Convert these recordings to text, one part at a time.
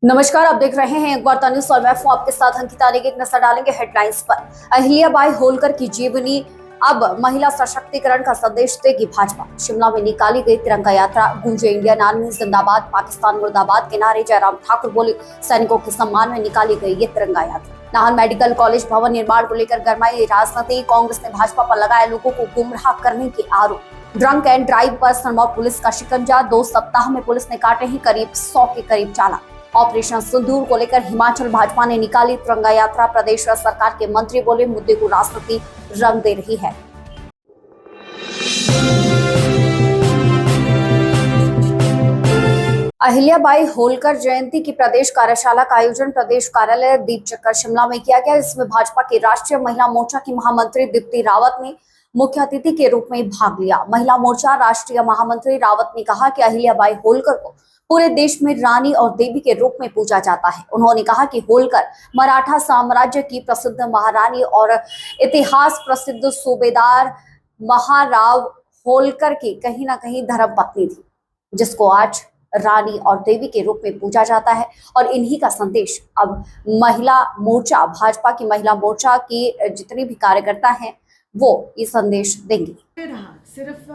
नमस्कार, आप देख रहे हैं एक वार्ता न्यूज और मैं हूं आपके साथ अंकिता। एक नजर डालेंगे हेडलाइंस पर। अहिल्याबाई होलकर की जीवनी अब महिला सशक्तिकरण का संदेश देगी भाजपा। शिमला में निकाली गई तिरंगा यात्रा, गूंजे इंडियन आर्मी जिंदाबाद, पाकिस्तान मुर्दाबाद के नारे। जयराम ठाकुर बोले, सैनिकों के सम्मान में निकाली गई ये तिरंगा यात्रा। नाहन मेडिकल कॉलेज भवन निर्माण को लेकर गरमाई राजनीति। कांग्रेस ने भाजपा पर लगाया लोगों को गुमराह करने के आरोप। ड्रंक एंड ड्राइव पर सिरमौर पुलिस का शिकंजा। 2 सप्ताह में पुलिस ने काटे ही करीब 100 के करीब चालान। ऑपरेशन सिंदूर को लेकर हिमाचल भाजपा ने निकाली तिरंगा यात्रा। प्रदेश सरकार के मंत्री बोले, मुद्दे को राजनीति रंग दे रही है। अहिल्याबाई होलकर जयंती की प्रदेश कार्यशाला का आयोजन प्रदेश कार्यालय दीप चक्कर शिमला में किया गया। इसमें भाजपा की राष्ट्रीय महिला मोर्चा की महामंत्री दीप्ति रावत ने मुख्य अतिथि के रूप में भाग लिया। महिला मोर्चा राष्ट्रीय महामंत्री रावत ने कहा कि अहिल्याबाई होलकर को पूरे देश में रानी और देवी के रूप में पूजा जाता है। उन्होंने कहा कि होलकर मराठा साम्राज्य की प्रसिद्ध महारानी और इतिहास प्रसिद्ध सूबेदार महाराव होलकर की कहीं ना कहीं धर्मपत्नी थी, जिसको आज रानी और देवी के रूप में पूजा जाता है। और इन्हीं का संदेश अब महिला मोर्चा, भाजपा की महिला मोर्चा की जितनी भी कार्यकर्ता हैं वो ये संदेश देंगे। सिर्फ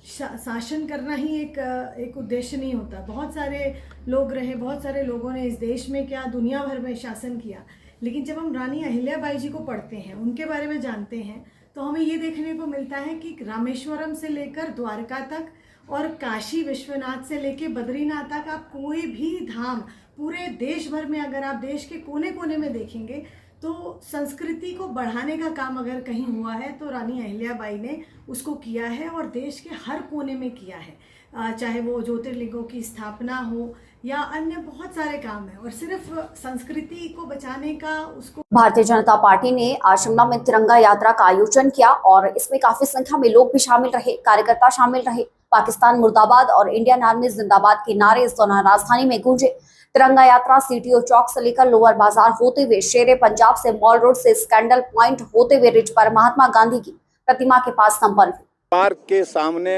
शासन करना ही एक उद्देश्य नहीं होता। बहुत सारे लोग रहे, बहुत सारे लोगों ने इस देश में क्या दुनिया भर में शासन किया, लेकिन जब हम रानी अहिल्याबाई जी को पढ़ते हैं, उनके बारे में जानते हैं, तो हमें ये देखने को मिलता है कि रामेश्वरम से लेकर द्वारका तक और काशी विश्वनाथ से लेकर बद्रीनाथ तक, आप कोई भी धाम पूरे देश भर में अगर आप देश के कोने कोने में देखेंगे तो संस्कृति को बढ़ाने का काम अगर कहीं हुआ है तो रानी अहिल्याबाई ने उसको किया है और देश के हर कोने में किया है। चाहे वो ज्योतिर्लिंगों की स्थापना हो या अन्य बहुत सारे काम है, और सिर्फ संस्कृति को बचाने का उसको। भारतीय जनता पार्टी ने आज शिमला में तिरंगा यात्रा का आयोजन किया और इसमें काफी संख्या में लोग भी शामिल रहे, कार्यकर्ता शामिल रहे। पाकिस्तान मुर्दाबाद और इंडियन आर्मी जिंदाबाद के नारे इस दौरान राजधानी में गूंजे। तिरंगा यात्रा सीटीओ चौक से लेकर लोअर बाजार होते हुए शेरे पंजाब से मॉल रोड से स्कैंडल पॉइंट होते हुए रिज पर महात्मा गांधी की प्रतिमा के पास संपन्न हुई। पार्क के सामने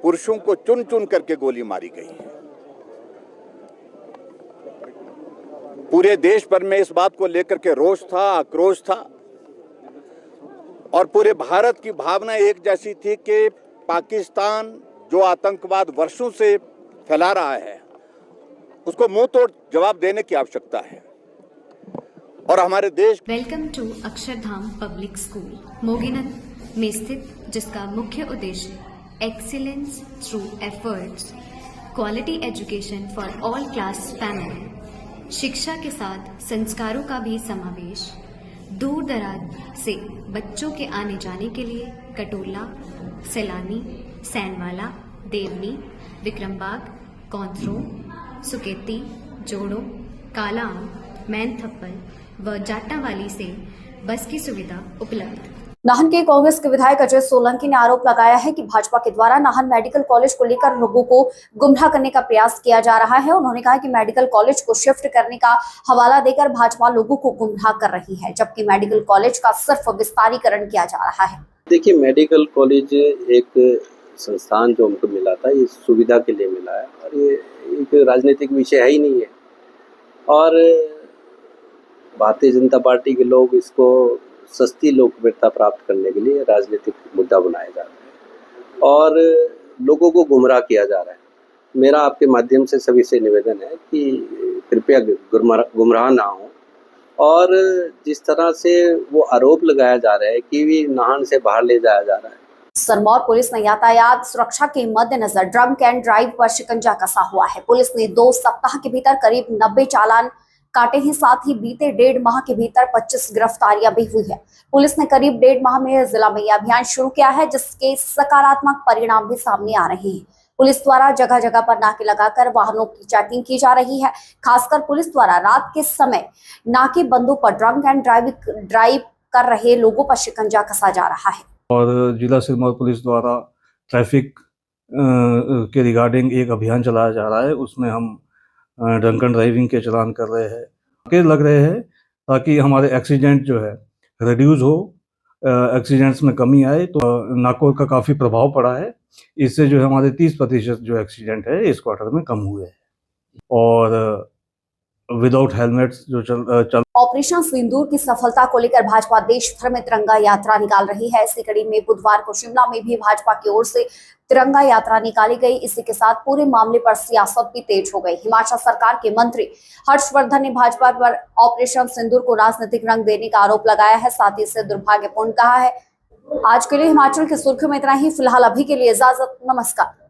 पुरुषों को चुन चुन करके गोली मारी गई है। पूरे देश भर में इस बात को लेकर के रोष था, आक्रोश था, और पूरे भारत की भावना एक जैसी थी कि पाकिस्तान जो आतंकवाद वर्षों से फैला रहा है उसको मुंह तोड़ जवाब देने की आवश्यकता है। और हमारे देश welcome to Akshardham public school मोगीनत में स्थित, जिसका मुख्य उद्देश्य excellence through efforts, quality education for all class family, शिक्षा के साथ संस्कारों का भी समावेश, दूर दराज से बच्चों के आने जाने के लिए कटोला, सैलानी, सैनवाला, देवनी, विक्रमबाग, कौंथरो, सुकेती, जोड़ो, कालाम, मैन थप्पल व जाटावाली से बस की सुविधा उपलब्ध। नाहन के कांग्रेस के विधायक अजय सोलंकी ने आरोप लगाया है कि भाजपा के द्वारा नाहन मेडिकल कॉलेज को लेकर लोगों को गुमराह करने का प्रयास किया जा रहा है। उन्होंने कहा कि मेडिकल कॉलेज को शिफ्ट करने का हवाला देकर भाजपा लोगों को गुमराह कर रही है, जबकि मेडिकल कॉलेज का सिर्फ विस्तारीकरण किया जा रहा है। देखिए, मेडिकल कॉलेज एक संस्थान जो हमको मिला था, ये सुविधा के लिए मिला है और ये एक राजनीतिक विषय है ही नहीं है। और भारतीय जनता पार्टी के लोग इसको सस्ती लोकप्रियता प्राप्त करने के लिए राजनीतिक मुद्दा बनाया जा रहा है और लोगों को गुमराह किया जा रहा है। मेरा आपके माध्यम से सभी से निवेदन है कि कृपया गुमराह ना हो। और जिस तरह से वो आरोप लगाया जा रहा है कि भी नाहन से बाहर ले जाया जा रहा है। सिरमौर पुलिस ने यातायात सुरक्षा के मद्देनजर ड्रंक एंड ड्राइव पर शिकंजा कसा हुआ है। पुलिस ने 2 सप्ताह के भीतर करीब 90 चालान काटे हैं। साथ ही बीते 1.5 माह के भीतर 25 गिरफ्तारियां भी हुई है। पुलिस ने करीब 1.5 माह में जिला में यह अभियान शुरू किया है, जिसके सकारात्मक परिणाम भी सामने आ रहे हैं। पुलिस द्वारा जगह जगह पर नाके लगाकर वाहनों की चेकिंग की जा रही है। खासकर पुलिस द्वारा रात के समय नाकेबंदों पर ड्रंक एंड ड्राइव कर रहे लोगों पर शिकंजा कसा जा रहा है। और जिला सिरमौर पुलिस द्वारा ट्रैफिक के रिगार्डिंग एक अभियान चलाया जा रहा है। उसमें हम ड्रंक एंड ड्राइविंग के चालान कर रहे हैं, के लग रहे हैं, ताकि हमारे एक्सीडेंट जो है रिड्यूस हो, एक्सीडेंट्स में कमी आए। तो नाकों का काफ़ी प्रभाव पड़ा है। इससे जो है हमारे 30% जो एक्सीडेंट है इस क्वार्टर में कम हुए हैं। और विदाउट हेलमेट्स जो चल ऑपरेशन सिंदूर की सफलता को लेकर भाजपा देश भर में तिरंगा यात्रा निकाल रही है। इसी कड़ी में बुधवार को शिमला में भी भाजपा की ओर से तिरंगा यात्रा निकाली गई। इसी के साथ पूरे मामले पर सियासत भी तेज हो गई। हिमाचल सरकार के मंत्री हर्षवर्धन ने भाजपा पर ऑपरेशन सिंदूर को राजनीतिक रंग देने का आरोप लगाया है, साथ ही इसे दुर्भाग्यपूर्ण कहा है। आज के लिए हिमाचल की सुर्खियों में इतना ही। फिलहाल अभी के लिए इजाजत, नमस्कार।